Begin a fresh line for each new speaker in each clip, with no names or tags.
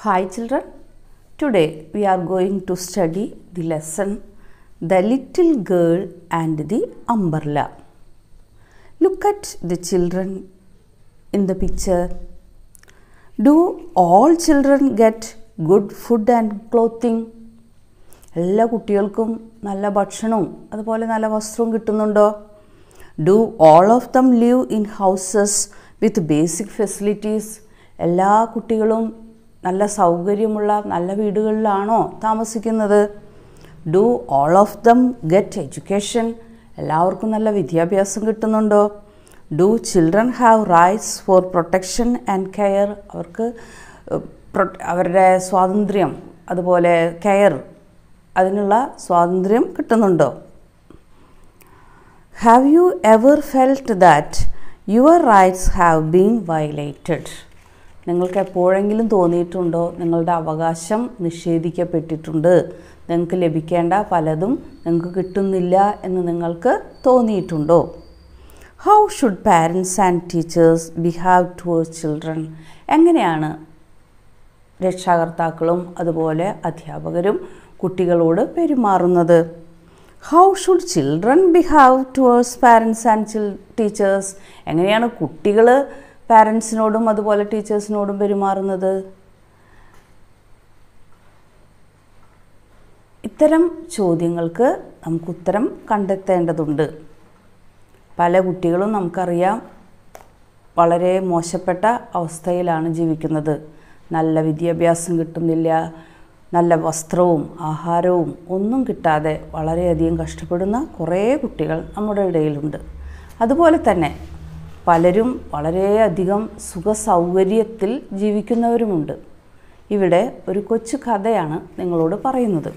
Hi children, today we are going to study the lesson The Little Girl and the Umbrella. Look at the children in the picture. Do all children get good food and clothing? എല്ലാ കുട്ടികൾക്കും നല്ല ഭക്ഷണവും അതുപോലെ നല്ല വസ്ത്രവും കിട്ടുന്നുണ്ടോ? Do all of them live in houses with basic facilities? എല്ലാ കുട്ടികളും നല്ല സൗകര്യമുള്ള നല്ല വീടുകളിലാണോ താമസിക്കുന്നത്? Do all of them get education? എല്ലാവർക്കും നല്ല വിദ്യാഭ്യാസം കിട്ടുന്നുണ്ടോ? Do children have rights for protection and care? അവർക്ക് അവരുടെ സ്വാതന്ത്ര്യം അതുപോലെ കെയർ അതിനുള്ള സ്വാതന്ത്ര്യം കിട്ടുന്നുണ്ടോ? Have you ever felt that your rights have been violated? നിങ്ങൾക്ക് എപ്പോഴെങ്കിലും തോന്നിയിട്ടുണ്ടോ നിങ്ങളുടെ അവകാശം നിഷേധിക്കപ്പെട്ടിട്ടുണ്ട്, നിങ്ങൾക്ക് ലഭിക്കേണ്ട പലതും നിങ്ങൾക്ക് കിട്ടുന്നില്ല എന്ന് നിങ്ങൾക്ക് തോന്നിയിട്ടുണ്ടോ? How should parents and teachers behave towards children? എങ്ങനെയാണ് രക്ഷാകർത്താക്കളും അതുപോലെ അധ്യാപകരും കുട്ടികളോട് പെരുമാറുന്നത്? How should children behave towards parents and teachers? എങ്ങനെയാണ് കുട്ടികൾ പാരൻസിനോടും അതുപോലെ ടീച്ചേഴ്സിനോടും പെരുമാറുന്നത്? ഇത്തരം ചോദ്യങ്ങൾക്ക് നമുക്ക് ഉത്തരം കണ്ടെത്തേണ്ടതുണ്ട്. പല കുട്ടികളും നമുക്കറിയാം വളരെ മോശപ്പെട്ട അവസ്ഥയിലാണ് ജീവിക്കുന്നത്. നല്ല വിദ്യാഭ്യാസം കിട്ടുന്നില്ല, നല്ല വസ്ത്രവും ആഹാരവും ഒന്നും കിട്ടാതെ വളരെയധികം കഷ്ടപ്പെടുന്ന കുറേ കുട്ടികൾ നമ്മുടെ ഇടയിലുണ്ട്. അതുപോലെ തന്നെ പലരും വളരെയധികം സുഖസൗകര്യത്തിൽ ജീവിക്കുന്നവരുമുണ്ട്. ഇവിടെ ഒരു കൊച്ചു കഥയാണ് നിങ്ങളോട് പറയുന്നത്.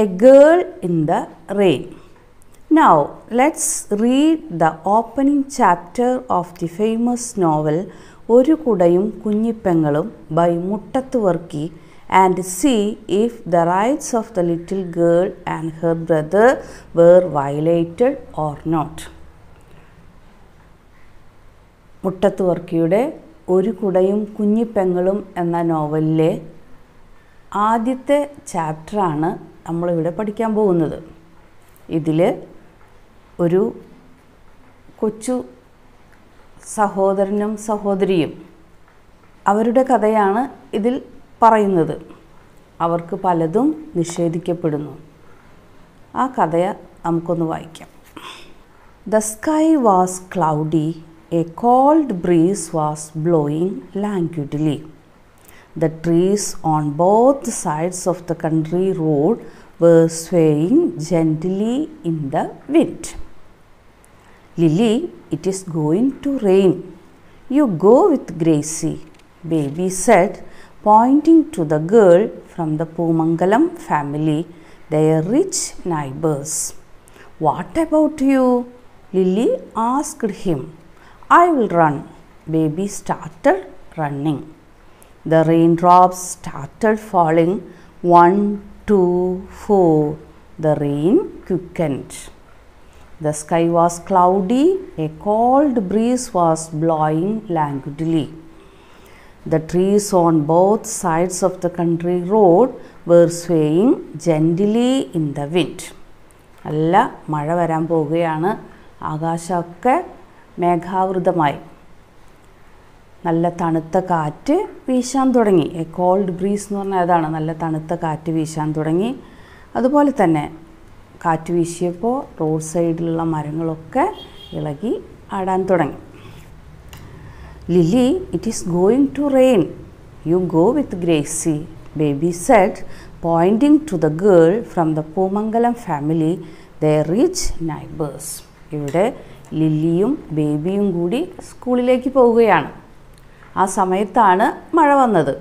A girl in the rain. Now let's read the opening chapter of the famous novel ഒരു കുടയും കുഞ്ഞിപ്പെങ്ങളും by Muttathu Varkey and see if the rights of the little girl and her brother were violated or not. മുട്ടത്ത് വർക്കിയുടെ ഒരു കുടയും കുഞ്ഞിപ്പെങ്ങളും എന്ന നോവലിലെ ആദ്യത്തെ ചാപ്റ്ററാണ് നമ്മളിവിടെ പഠിക്കാൻ പോകുന്നത്. ഇതിൽ ഒരു കൊച്ചു സഹോദരനും സഹോദരിയും അവരുടെ കഥയാണ് ഇതിൽ പറയുന്നത്. അവർക്ക് പലതും നിഷേധിക്കപ്പെടുന്നു. ആ കഥ നമുക്കൊന്ന് വായിക്കാം. The sky was cloudy. A cold breeze was blowing languidly. The trees on both sides of the country road were swaying gently in the wind. Lily, it is going to rain. You go with Gracie, baby said, pointing to the girl from the Poomangalam family, their rich neighbors. What about you? Lily asked him. I will run. Baby started running. The raindrops started falling. 1, 2, 4. The rain quickened. The sky was cloudy. A cold breeze was blowing languidly. The trees on both sides of the country road were swaying gently in the wind. നല്ല മഴ വരാൻ പോവുകയാണ്. ആകാശമൊക്കെ മേഘാവൃതമായി. നല്ല തണുത്ത കാറ്റ് വീശാൻ തുടങ്ങി. A cold breeze എന്ന് പറഞ്ഞാൽ അതാണ്, നല്ല തണുത്ത കാറ്റ് വീശാൻ തുടങ്ങി. അതുപോലെ തന്നെ കാറ്റ് വീശിയപ്പോൾ റോഡ് സൈഡിലുള്ള മരങ്ങളൊക്കെ ഇളകി ആടാൻ തുടങ്ങി. Lily, it is going to rain. You go with Gracie, baby said, pointing to the girl from the Poomangalam family, their rich neighbours. ഇവിടെ ലില്ലിയും ബേബിയും കൂടി സ്കൂളിലേക്ക് പോവുകയാണ്. ആ സമയത്താണ് മഴ വന്നത്.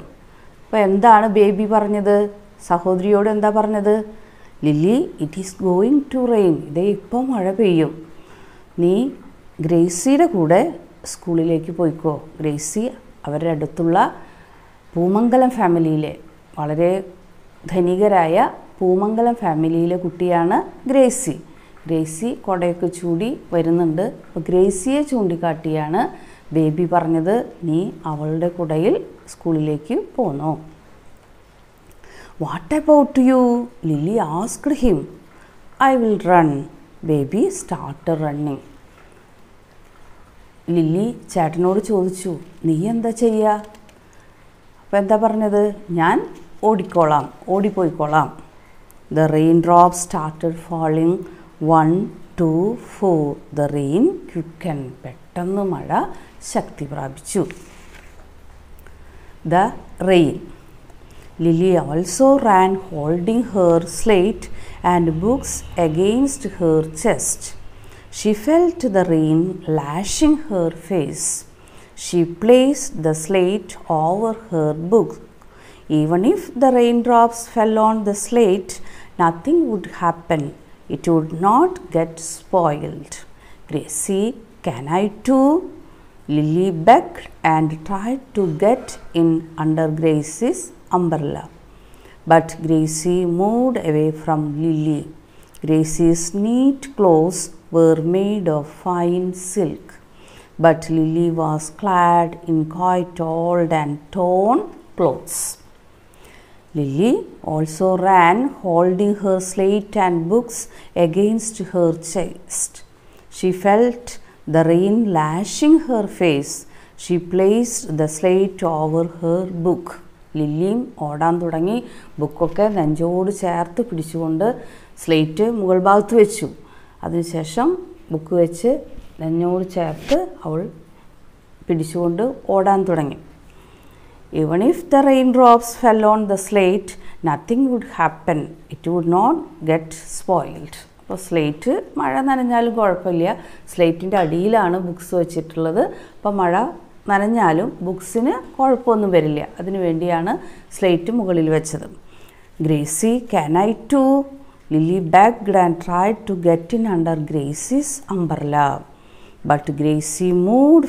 അപ്പോൾ എന്താണ് ബേബി പറഞ്ഞത്? സഹോദരിയോട് എന്താ പറഞ്ഞത്? Lily, it is going to rain. ഇതേ ഇപ്പോൾ മഴ പെയ്യും. നീ ഗ്രേസിയുടെ കൂടെ സ്കൂളിലേക്ക് പോയിക്കോ. ഗ്രേസി അവരുടെ അടുത്തുള്ള പൂമംഗലം ഫാമിലിയിലെ വളരെ ധനികരായ പൂമംഗലം ഫാമിലിയിലെ കുട്ടിയാണ് ഗ്രേസി. ഗ്രേസി കുടയൊക്കെ ചൂടി വരുന്നുണ്ട്. അപ്പോൾ ഗ്രേസിയെ ചൂണ്ടിക്കാട്ടിയാണ് ബേബി പറഞ്ഞത്, നീ അവളുടെ കുടയിൽ സ്കൂളിലേക്ക് പോന്നു. What about you? Lily asked him. I will run. Baby started running. Lily ചേട്ടനോട് ചോദിച്ചു, നീ എന്താ ചെയ്യുക? അപ്പോൾ എന്താ പറഞ്ഞത്? ഞാൻ ഓടിക്കോളാം, ഓടിപ്പോയിക്കോളാം. The raindrops started falling. 1, 2, 4. The rain quickened. പെട്ടെന്ന് മഴ ശക്തി പ്രാപിച്ചു. The rain. Lily also ran holding her slate and books against her chest. She felt the rain lashing her face. She placed the slate over her book. Even if the raindrops fell on the slate, nothing would happen. It would not get spoiled. Gracie, can I too? Lily begged and tried to get in under Gracie's umbrella. But Gracie moved away from Lily. Gracie's neat clothes were made of fine silk, but Lily was clad in quite old and torn clothes. Lily also ran holding her slate and books against her chest. She felt the rain lashing her face. She placed the slate over her book. ലില്ലിയും ഓടാൻ തുടങ്ങി. ബുക്കൊക്കെ നെഞ്ചോട് ചേർത്ത് പിടിച്ചുകൊണ്ട് slate മുകൾ ഭാഗത്ത് വെച്ചു. അതിനുശേഷം ബുക്ക് വെച്ച് നെഞ്ചോട് ചേർത്ത് അവൾ പിടിച്ചുകൊണ്ട് ഓടാൻ തുടങ്ങി. Even if the raindrops fell on the slate, nothing would happen. It would not get spoiled. അപ്പോൾ സ്ലേറ്റ് മഴ നനഞ്ഞാലും കുഴപ്പമില്ല. സ്ലേറ്റിൻ്റെ അടിയിലാണ് ബുക്സ് വെച്ചിട്ടുള്ളത്. അപ്പോൾ മഴ നനഞ്ഞാലും ബുക്സിന് കുഴപ്പമൊന്നും വരില്ല. അതിനു വേണ്ടിയാണ് സ്ലേറ്റ് മുകളിൽ വെച്ചത്. Gracie, can I too? Lily begged and tried to get in under Gracie's umbrella. But Gracie moved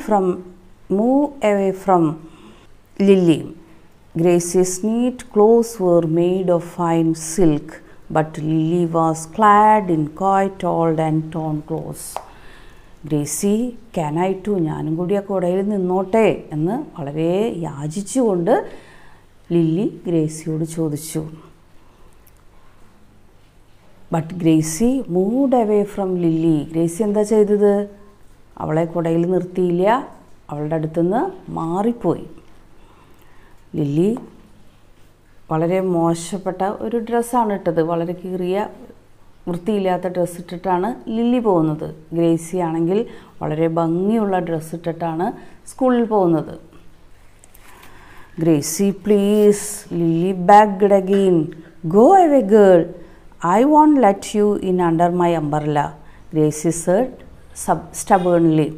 away from Lily. Gracie's neat clothes were made of fine silk, but Lily was clad in quite old and torn clothes. Gracie, can I too? ഞാനും കൂടി ആ കുടയിൽ നിന്നോട്ടെ എന്ന് വളരെ യാചിച്ചുകൊണ്ട് Lily ഗ്രേസിയോട് ചോദിച്ചു. But Gracie moved away from Lily. Gracie എന്താ ചെയ്തത്? അവളെ കുടയിൽ നിർത്തിയില്ല, അവളുടെ അടുത്തുനിന്ന് മാറിപ്പോയി. ലില്ലി വളരെ മോശപ്പെട്ട ഒരു ഡ്രസ്സാണ് ഇട്ടത്. വളരെ കീറിയ വൃത്തിയില്ലാത്ത ഡ്രസ്സ് ഇട്ടിട്ടാണ് ലില്ലി പോകുന്നത്. ഗ്രേസി ആണെങ്കിൽ വളരെ ഭംഗിയുള്ള ഡ്രസ്സ് ഇട്ടിട്ടാണ് സ്കൂളിൽ പോകുന്നത്. Gracie, please, Lily begged again. Go away, girl. I won't let you in under my umbrella. Gracie said stubbornly.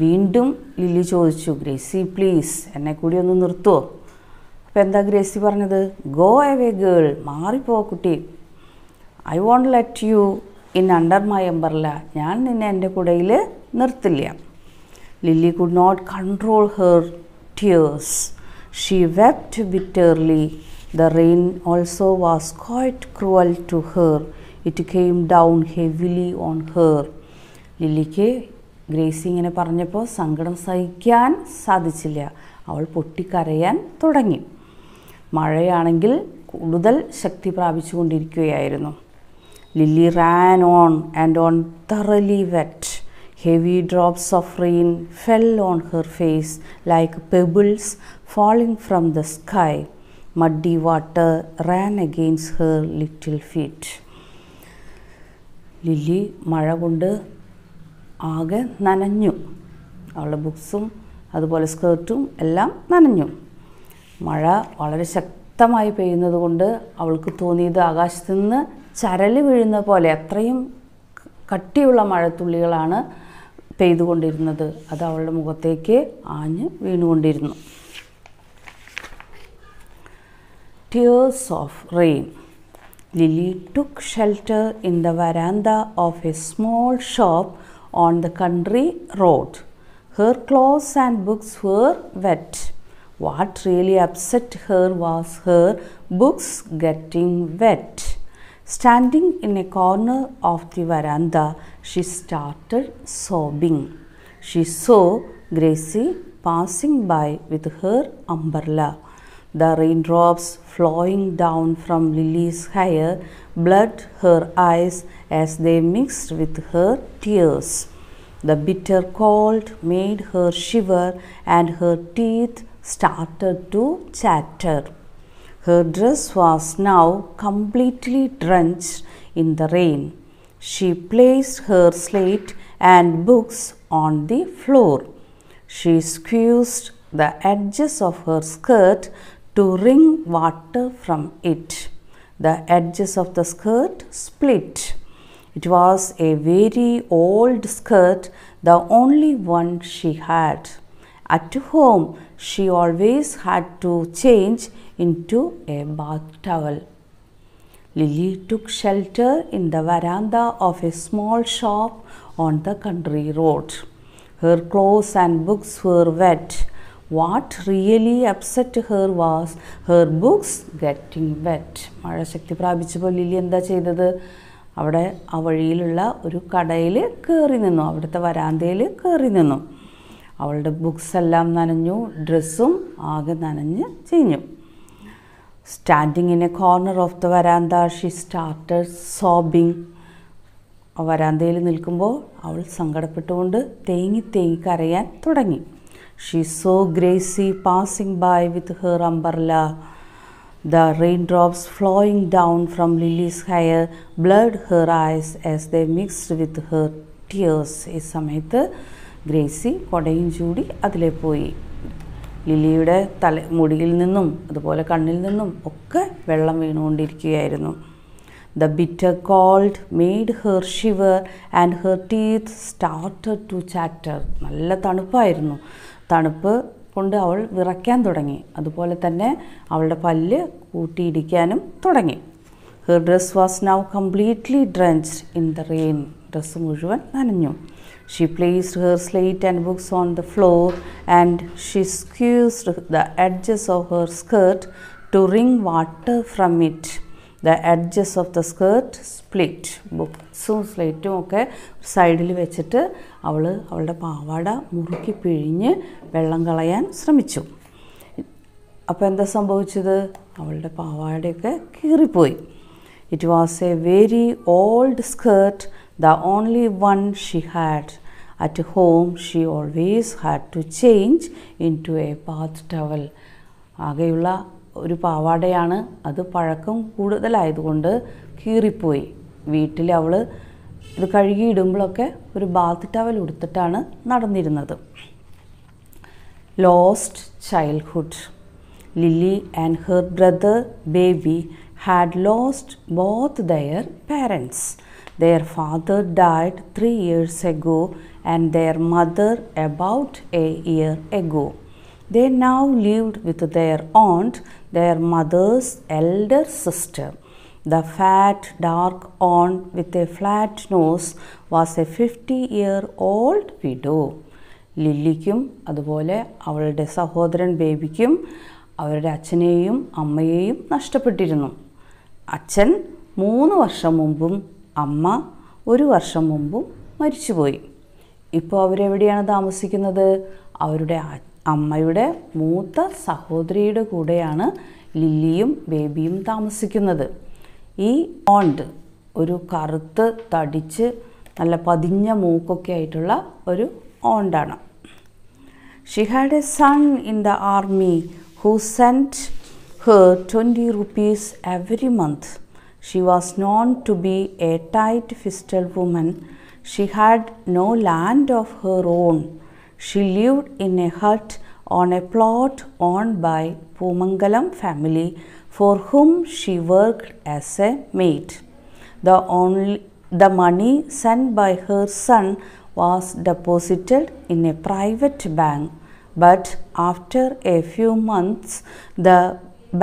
വീണ്ടും ലില്ലി ചോദിച്ചു, ഗ്രേസി പ്ലീസ്, എന്നെ കൂടി ഒന്ന് നിർത്തുമോ? അപ്പോൾ എന്താ ഗ്രേസി പറഞ്ഞത്? ഗോ അവേ ഗേൾ, മാറിപ്പോ കുട്ടി. I won't let you in under my umbrella. ഞാൻ നിന്നെ എൻ്റെ കുടയിൽ നിർത്തില്ല. Lily could not control her tears. She wept bitterly. The rain also was quite cruel to her. It came down heavily on her. ലില്ലിക്ക് Gracie ഇങ്ങനെ പറഞ്ഞപ്പോൾ സങ്കടം സഹിക്കാൻ സാധിച്ചില്ല. അവൾ പൊട്ടിക്കരയാൻ തുടങ്ങി. മഴയാണെങ്കിൽ കൂടുതൽ ശക്തി പ്രാപിച്ചുകൊണ്ടിരിക്കുകയായിരുന്നു. Lily ran on and on, thoroughly wet. Heavy drops of rain fell on her face like pebbles falling from the sky. Muddy water ran against her little feet. Lily മഴ കൊണ്ട് ആകെ നനഞ്ഞു. അവളുടെ ബുക്സും അതുപോലെ സ്കേർട്ടും എല്ലാം നനഞ്ഞു. മഴ വളരെ ശക്തമായി പെയ്യുന്നത് കൊണ്ട് അവൾക്ക് തോന്നിയത് ആകാശത്തു നിന്ന് ചരല് വീഴുന്ന പോലെ അത്രയും കട്ടിയുള്ള മഴത്തുള്ളികളാണ് പെയ്തുകൊണ്ടിരുന്നത്. അത് അവളുടെ മുഖത്തേക്ക് ആഞ്ഞ് വീണുകൊണ്ടിരുന്നു. Tears of rain. Lily took shelter in the veranda of a small shop on the country road. Her clothes and books were wet. What really upset her was her books getting wet. Standing in a corner of the veranda, she started sobbing. She saw Gracie passing by with her umbrella. The raindrops flowing down from Lily's hair blurred her eyes as they mixed with her tears. The bitter cold made her shiver and her teeth started to chatter. Her dress was now completely drenched in the rain. She placed her slate and books on the floor. She squeezed the edges of her skirt to wring water from it. The edges of the skirt split. It was a very old skirt, the only one she had. At home, she always had to change into a bath towel. Lily took shelter in the veranda of a small shop on the country road. Her clothes and books were wet. What really upset her was her books getting wet. മഴ ശക്തി പ്രാപിച്ചപ്പോൾ ലിലി എന്താ ചെയ്തത്? അവിടെ ആ വഴിയിലുള്ള ഒരു കടയിൽ കയറി നിന്നു, അവിടുത്തെ വരാന്തയിൽ കയറി നിന്നു. അവളുടെ ബുക്സ് എല്ലാം നനഞ്ഞു, ഡ്രസ്സും ആകെ നനഞ്ഞ് ചീഞ്ഞു. Standing in a corner of the veranda, she started sobbing. വരാന്തയിൽ നിൽക്കുമ്പോൾ അവൾ സങ്കടപ്പെട്ടുകൊണ്ട് തേങ്ങി തേങ്ങി കരയാൻ തുടങ്ങി. She saw Gracie passing by with her umbrella. The raindrops flowing down from Lily's hair blurred her eyes as they mixed with her tears. ഈ സമയത്ത് Gracy കൊടയും ചൂടി അതിലെ പോയി. ലിലിയുടെ മുടിയിൽ നിന്നും അതുപോലെ കണ്ണിൽ നിന്നും ഒക്കെ വെള്ളം വീണുകൊണ്ടിരിക്കുകയായിരുന്നു. The bitter cold made her shiver and her teeth started to chatter. നല്ല തണുപ്പായിരുന്നു. തണുപ്പ് കൊണ്ട് അവൾ വിറയ്ക്കാൻ തുടങ്ങി. അതുപോലെ തന്നെ അവളുടെ പല്ല് കൂട്ടിയിടിക്കാനും തുടങ്ങി. Her dress was now completely drenched in the rain. Dress മുഴുവൻ നനഞ്ഞു. She placed her slate and books on the floor and she squeezed the edges of her skirt to wring water from it. The edges of the skirt split. ബുക്സും സ്ലേറ്റും ഒക്കെ സൈഡിൽ വെച്ചിട്ട് അവളുടെ പാവാട മുറുക്കി പിഴിഞ്ഞ് വെള്ളം കളയാൻ ശ്രമിച്ചു. അപ്പോൾ എന്താ സംഭവിച്ചത്? അവളുടെ പാവാടയൊക്കെ കീറിപ്പോയി. It was a very old skirt, the only one she had. At home, she always had to change into a bath towel. ആകെയുള്ള ഒരു പാവാടയാണ്, അത് പഴക്കം കൂടുതലായതുകൊണ്ട് കീറിപ്പോയി. വീട്ടിൽ അവൾ ഇത് കഴുകിയിടുമ്പോഴൊക്കെ ഒരു ബാത്ത് ടവൽ ഉടുത്തിട്ടാണ് നടന്നിരുന്നത്. Lost childhood. Lily and her brother baby had lost both their parents. Their father died 3 years ago and their mother about a year ago. They now lived with their aunt, their mother's elder sister. The fat, dark aunt with a flat nose was a 50-year-old widow. ലില്ലിക്കും അതുപോലെ അവളുടെ സഹോദരൻ ബേബിക്കും അവരുടെ അച്ഛനെയും അമ്മയെയും നഷ്ടപ്പെട്ടിരുന്നു. അച്ഛൻ 3 വർഷം മുമ്പും അമ്മ 1 വർഷം മുമ്പും മരിച്ചുപോയി. ഇപ്പോൾ അവരെവിടെയാണ് താമസിക്കുന്നത്? അവരുടെ അമ്മയുടെ മൂത്ത സഹോദരിയുടെ കൂടെയാണ് ലില്ലിയും ബേബിയും താമസിക്കുന്നത്. ഈ ഓണ്ട് ഒരു കറുത്ത് തടിച്ച് നല്ല പതിഞ്ഞ മൂക്കൊക്കെ ആയിട്ടുള്ള ഒരു ഓണ്ടാണ്. She had a son in the army who sent her 20 rupees every month. She was known to be a tight-fisted woman. She had no land of her own. She lived in a hut on a plot owned by Pumangalam family, for whom she worked as a maid. The money sent by her son was deposited in a private bank, but after a few months the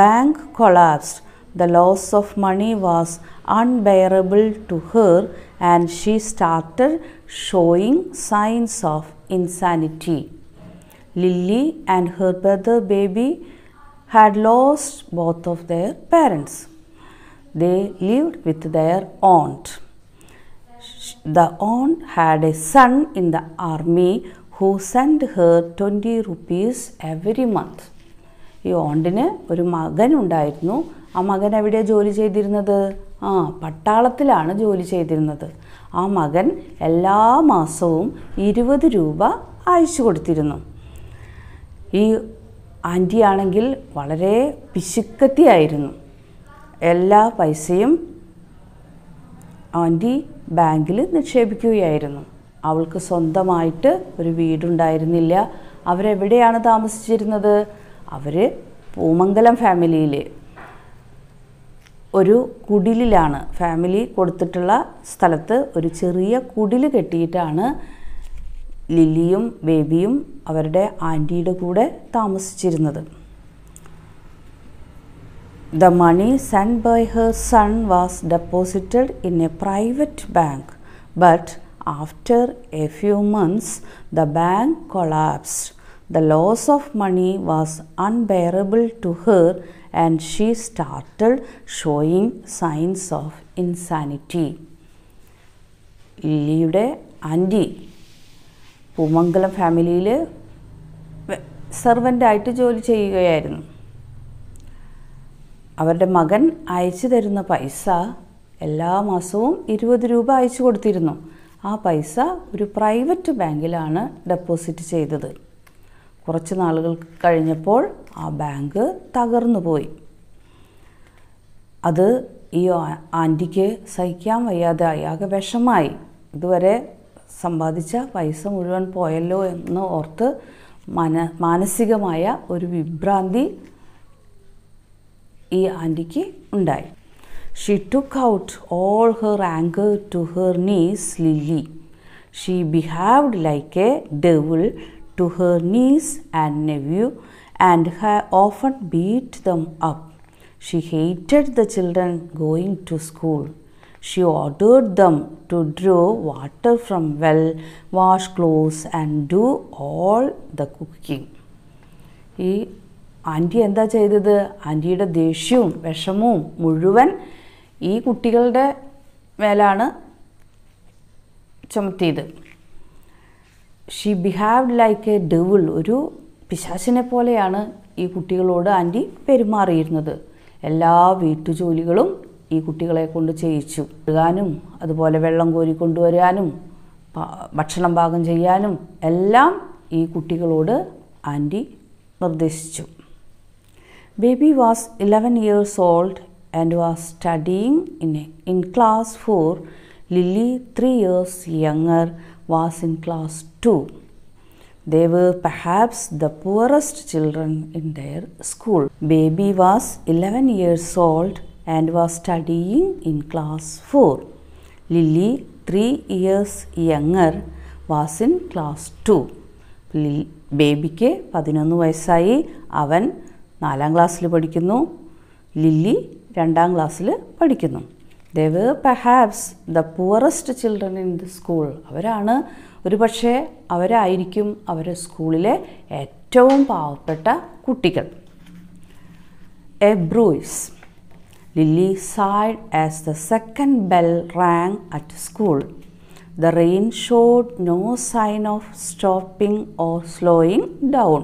bank collapsed. The loss of money was unbearable to her and she started showing signs of insanity. Lily and her brother baby had lost both of their parents. They lived with their aunt. The aunt had a son in the army who sent her 20 rupees every month. ഈ ഓണ്ടിന് ഒരു മകൻ ഉണ്ടായിരുന്നു. ആ മകൻ എവിടെയാണ് ജോലി ചെയ്തിരുന്നത്? പട്ടാളത്തിലാണ് ജോലി ചെയ്തിരുന്നത്. ആ മകൻ എല്ലാ മാസവും 20 രൂപ അയച്ചു കൊടുത്തിരുന്നു. ഈ ആൻറ്റി ആണെങ്കിൽ വളരെ പിശുക്കത്തിയായിരുന്നു. എല്ലാ പൈസയും ആൻറ്റി ബാങ്കിൽ നിക്ഷേപിക്കുകയായിരുന്നു. അവൾക്ക് സ്വന്തമായിട്ട് ഒരു വീടുണ്ടായിരുന്നില്ല. അവരെവിടെയാണ് താമസിച്ചിരുന്നത്? അവർ പൂമംഗലം ഫാമിലിയിൽ ഒരു കുടിലിലാണ്, ഫാമിലി കൊടുത്തിട്ടുള്ള സ്ഥലത്ത് ഒരു ചെറിയ കുടിൽ കെട്ടിയിട്ടാണ് ലില്ലിയും ബേബിയും അവരുടെ ആൻറ്റിയുടെ കൂടെ താമസിച്ചിരുന്നത്. The money sent by her son was deposited in a private bank, but after a few months the bank collapsed. The loss of money was unbearable to her and she started showing signs of insanity. ലില്ലിയുടെ aunty Poomangalam ഫാമിലിയിൽ സെർവൻ്റായിട്ട് ജോലി ചെയ്യുകയായിരുന്നു. അവരുടെ മകൻ അയച്ചു തരുന്ന പൈസ എല്ലാ മാസവും 20 രൂപ അയച്ചു കൊടുത്തിരുന്നു. ആ പൈസ ഒരു പ്രൈവറ്റ് ബാങ്കിലാണ് ഡെപ്പോസിറ്റ് ചെയ്തത്. കുറച്ച് നാളുകൾ കഴിഞ്ഞപ്പോൾ ആ ബാങ്ക് തകർന്നു പോയി. അത് ഈ ആൻറ്റിക്ക് സഹിക്കാൻ വയ്യാതായി, ആകെ വിഷമായി. ഇതുവരെ സമ്പാദിച്ച പൈസ മുഴുവൻ പോയല്ലോ എന്ന് ഓർത്ത് മാനസികമായ ഒരു വിഭ്രാന്തി ഈ ആൻറ്റിക്ക് ഉണ്ടായി. She took out all her anger to her niece Lily. She behaved like a devil to her niece and nephew and often beat them up. She hated the children going to school. She ordered them to draw water from well, wash clothes and do all the cooking. ഈ aunty എന്താ ചെയ്തത്? ആൻറ്റിയുടെ ദേഷ്യവും വിഷമവും മുഴുവൻ ഈ കുട്ടികളുടെ മേലാണ് ചുമത്തിയത്. She behaved like a devil. ഒരു പിശാചിനെ പോലെയാണ് ഈ കുട്ടികളോട് ആൻറ്റി പെരുമാറിയിരുന്നത്. എല്ലാ വീട്ടുജോലികളും ഈ കുട്ടികളെ കൊണ്ട് ചെയ്യിച്ചു. കഴുകാനും അതുപോലെ വെള്ളം കോരി കൊണ്ടുവരാനും ഭക്ഷണം പാകം ചെയ്യാനും എല്ലാം ഈ കുട്ടികളോട് ആൻറ്റി നിർദ്ദേശിച്ചു. Baby was 11 years old and was studying in class 4. Lily, 3 years younger, was in class 2. They were perhaps the poorest children in their school. Baby was 11 years old and was studying in class 4. Lily, 3 years younger, was in class 2. ബേബിക്ക് 11 വയസ്സായി. അവൻ 4ാം ക്ലാസ്സിൽ പഠിക്കുന്നു. Lily 2ാം ക്ലാസ്സിൽ പഠിക്കുന്നു. They were perhaps the poorest children in the school. അവരാണ് ഒരുപക്ഷെ അവരായിരിക്കും അവരുടെ സ്കൂളിലെ ഏറ്റവും പാവപ്പെട്ട കുട്ടികൾ. A bruise. Lily sighed as the second bell rang at school. The rain showed no sign of stopping or slowing down.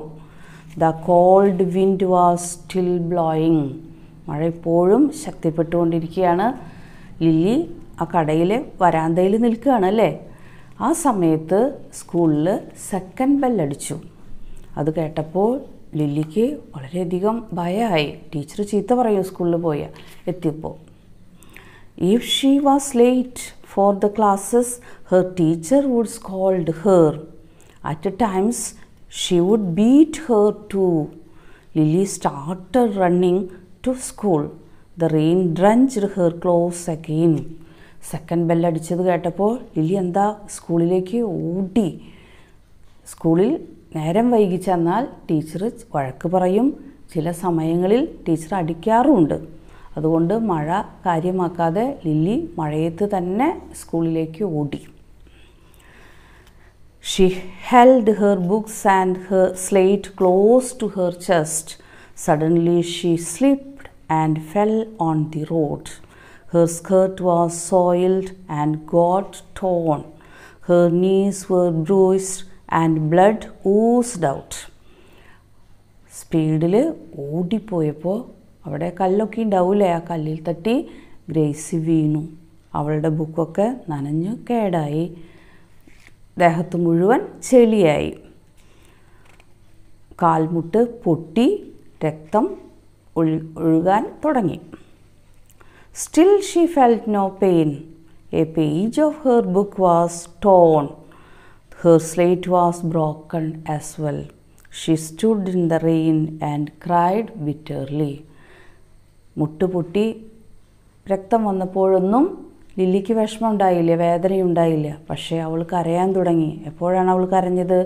The cold wind was still blowing. മഴ ഇപ്പോഴും ശക്തിപ്പെട്ടുകൊണ്ടിരിക്കുകയാണ്. ലില്ലി ആ കടയിൽ വരാന്തയിൽ നിൽക്കുകയാണ് അല്ലേ. ആ സമയത്ത് സ്കൂളിൽ സെക്കൻഡ് ബെല്ലടിച്ചു. അത് കേട്ടപ്പോൾ ലില്ലിക്ക് വളരെയധികം ഭയമായി. ടീച്ചർ ചീത്ത പറയും സ്കൂളിൽ എത്തിയപ്പോൾ. If she was late for the classes, her teacher would scold her. At times, she would beat her too. Lily started running to school. The rain drenched her clothes again. Second ബെല്ലടിച്ചത് കേട്ടപ്പോൾ Lily എന്താ സ്കൂളിലേക്ക് ഓടി. സ്കൂളിൽ നേരം വൈകി ചെന്നാൽ teacher വഴക്ക് പറയും. ചില സമയങ്ങളിൽ ടീച്ചർ അടിക്കാറുമുണ്ട്. അതുകൊണ്ട് മഴ കാര്യമാക്കാതെ ലില്ലി മഴയത്ത് തന്നെ സ്കൂളിലേക്ക് ഓടി. She held her books and her slate close to her chest. Suddenly she slipped and fell on the road. Her skirt was soiled and got torn. Her knees were bruised and blood oozed out. സ്പീഡിൽ ഓടിപ്പോയപ്പോൾ അവിടെ കല്ലൊക്കെ ഉണ്ടാവില്ലേ, ആ കല്ലിൽ തട്ടി Gracy വീണു. അവളുടെ ബുക്കൊക്കെ നനഞ്ഞു കേടായി, ദേഹത്ത് മുഴുവൻ ചെളിയായി, കാൽമുട്ട് പൊട്ടി രക്തം ഒഴുകാൻ തുടങ്ങി. Still she felt no pain. A page of her book was torn. Her slate was broken as well. She stood in the rain and cried bitterly. മുട്ടുപൊട്ടി രക്തം വന്നപ്പോഴൊന്നും ലില്ലിക്ക് വിഷമം ഉണ്ടായില്ല, വേദനയുണ്ടായില്ല. പക്ഷേ അവൾ കരയാൻ തുടങ്ങി. എപ്പോഴാണ് അവൾ കരഞ്ഞത്?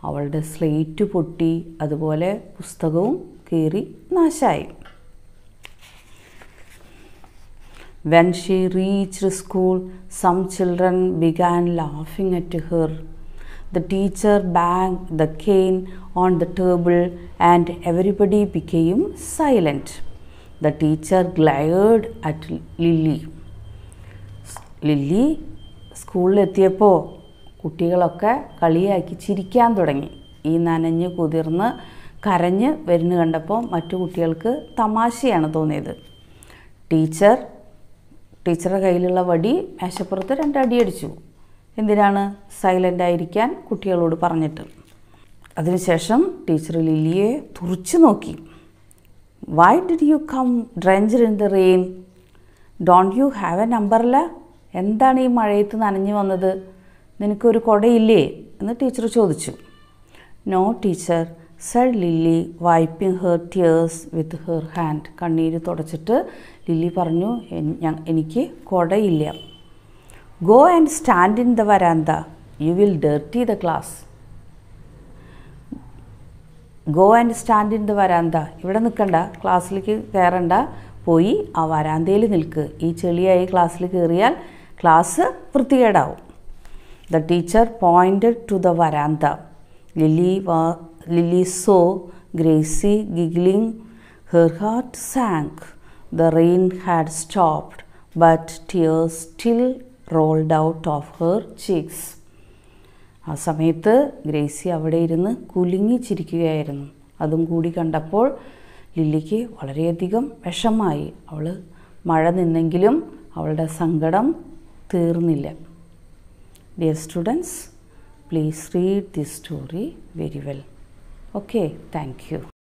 അവളുടെ സ്ലേറ്റ് പൊട്ടി, അതുപോലെ പുസ്തകവും കീറി നാശായി. When she reached school, some children began laughing at her. The teacher banged the cane on the table and everybody became silent. The teacher glared at Lily. Lily സ്കൂളിലെത്തിയപ്പോൾ കുട്ടികളൊക്കെ കളിയാക്കി ചിരിക്കാൻ തുടങ്ങി. ഈ നനഞ്ഞ് കുതിർന്ന് കരഞ്ഞ് വരുന്ന കണ്ടപ്പോൾ മറ്റു കുട്ടികൾക്ക് തമാശയാണ് തോന്നിയത്. ടീച്ചറുടെ കയ്യിലുള്ള വടി മേശപ്പുറത്ത് 2 അടി അടിച്ചു. എന്തിനാണ്? സൈലൻ്റ് ആയിരിക്കാൻ കുട്ടികളോട് പറഞ്ഞിട്ട്. അതിനുശേഷം ടീച്ചർ ലില്ലിയെ തുറിച്ചു നോക്കി. Why did you come drenched in the rain? Don't you have an umbrella? എന്താണ് ഈ മഴയത്ത് നനഞ്ഞു വന്നത്? നിനക്കൊരു കുടയില്ലേ എന്ന് ടീച്ചർ ചോദിച്ചു. No teacher, said Lily, wiping her tears with her hand. കണ്ണീര് തുടച്ചിട്ട് ലില്ലി പറഞ്ഞു, എനിക്ക് കുടയില്ല. Go and stand in the veranda. You will dirty the class. Go and stand in the veranda. ഇവിടെ നിൽക്കണ്ട, ക്ലാസ്സിലേക്ക് കയറണ്ട, പോയി ആ വരാന്തയിൽ നിൽക്ക്. ഈ ചെളിയായി ക്ലാസ്സിൽ കയറിയാൽ class വൃത്തികേടാവും. The teacher pointed to the veranda. Lily saw Gracie giggling. Her heart sank. The rain had stopped, but tears still rolled out of her cheeks. ആ സമയത്ത് ഗ്രേസി അവിടെ ഇരുന്ന് കുലുങ്ങി ചിരിക്കുകയായിരുന്നു. അതും കൂടി കണ്ടപ്പോൾ ലില്ലിക്ക് വളരെയധികം വിഷമായി. അവൾ മഴ നിന്നെങ്കിലും അവളുടെ സങ്കടം തീർന്നില്ല. Dear students, please read this story very well. Okay, thank you.